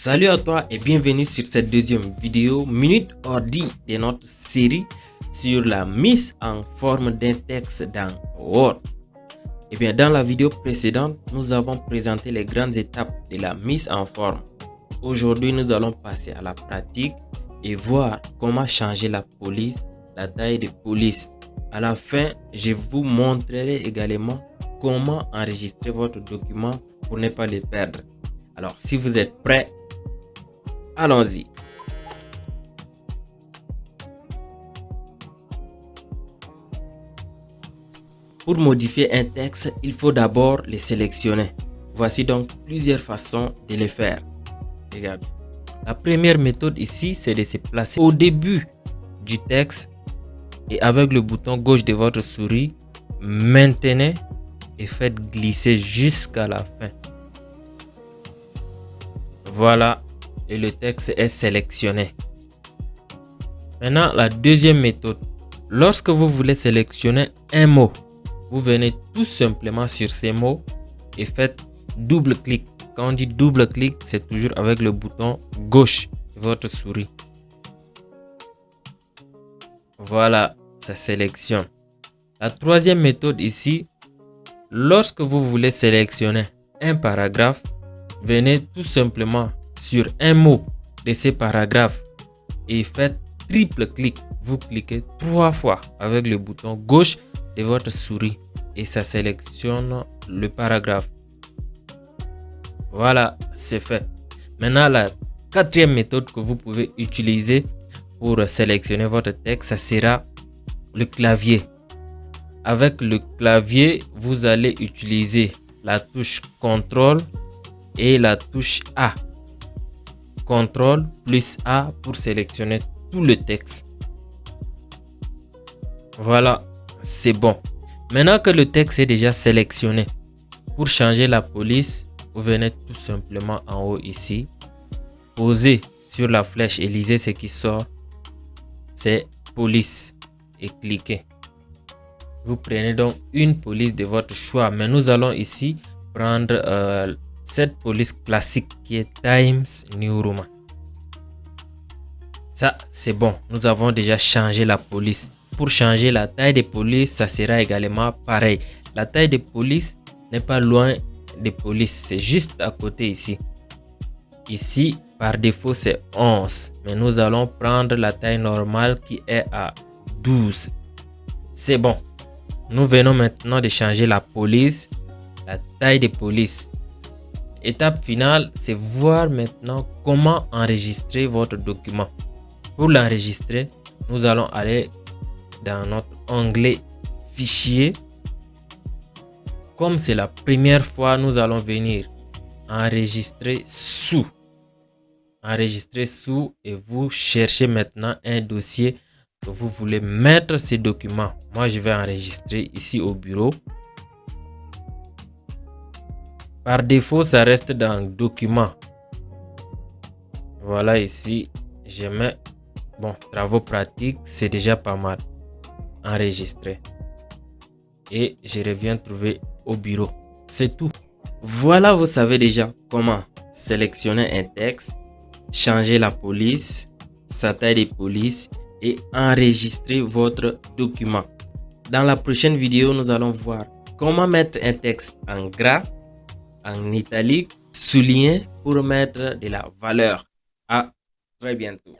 Salut à toi et bienvenue sur cette deuxième vidéo Minute Ordi de notre série sur la mise en forme d'un texte dans Word. Et bien, dans la vidéo précédente, nous avons présenté les grandes étapes de la mise en forme. Aujourd'hui, nous allons passer à la pratique et voir comment changer la police, la taille de police. À la fin, je vous montrerai également comment enregistrer votre document pour ne pas le perdre. Alors, si vous êtes prêts, allons-y. Pour modifier un texte, il faut d'abord le sélectionner. Voici donc plusieurs façons de le faire. Regarde. La première méthode ici, c'est de se placer au début du texte et avec le bouton gauche de votre souris, maintenez et faites glisser jusqu'à la fin. Voilà, et le texte est sélectionné. Maintenant, la deuxième méthode. Lorsque vous voulez sélectionner un mot, vous venez tout simplement sur ces mots et faites double-clic. Quand on dit double-clic, c'est toujours avec le bouton gauche de votre souris. Voilà, ça sélectionne. La troisième méthode ici, lorsque vous voulez sélectionner un paragraphe, venez tout simplement sur un mot de ce paragraphe et faites triple clic. Vous cliquez 3 fois avec le bouton gauche de votre souris et ça sélectionne le paragraphe. Voilà, c'est fait. Maintenant, la quatrième méthode que vous pouvez utiliser pour sélectionner votre texte, ça sera le clavier. Avec le clavier, vous allez utiliser la touche CTRL et la touche A. CTRL plus A pour sélectionner tout le texte. Voilà, c'est bon. Maintenant que le texte est déjà sélectionné, pour changer la police, vous venez tout simplement en haut ici, posez sur la flèche et lisez ce qui sort. C'est police et cliquez. Vous prenez donc une police de votre choix, mais nous allons ici prendre cette police classique qui est Times New Roman. Ça, c'est bon. Nous avons déjà changé la police. Pour changer la taille de police, ça sera également pareil. La taille de police n'est pas loin de police. C'est juste à côté ici. Ici, par défaut, c'est 11. Mais nous allons prendre la taille normale qui est à 12. C'est bon. Nous venons maintenant de changer la police, la taille de police. Étape finale, c'est voir maintenant comment enregistrer votre document. Pour l'enregistrer, nous allons aller dans notre onglet Fichier. Comme c'est la première fois, nous allons venir enregistrer sous. Enregistrer sous et vous cherchez maintenant un dossier que vous voulez mettre ces documents. Moi, je vais enregistrer ici au bureau. Par défaut, ça reste dans Documents. Voilà ici, je mets travaux pratiques, c'est déjà pas mal. Enregistrer. Et je reviens trouver au bureau. C'est tout. Voilà, vous savez déjà comment sélectionner un texte, changer la police, sa taille de police et enregistrer votre document. Dans la prochaine vidéo, nous allons voir comment mettre un texte en gras, en italique, souligné pour mettre de la valeur. À très bientôt.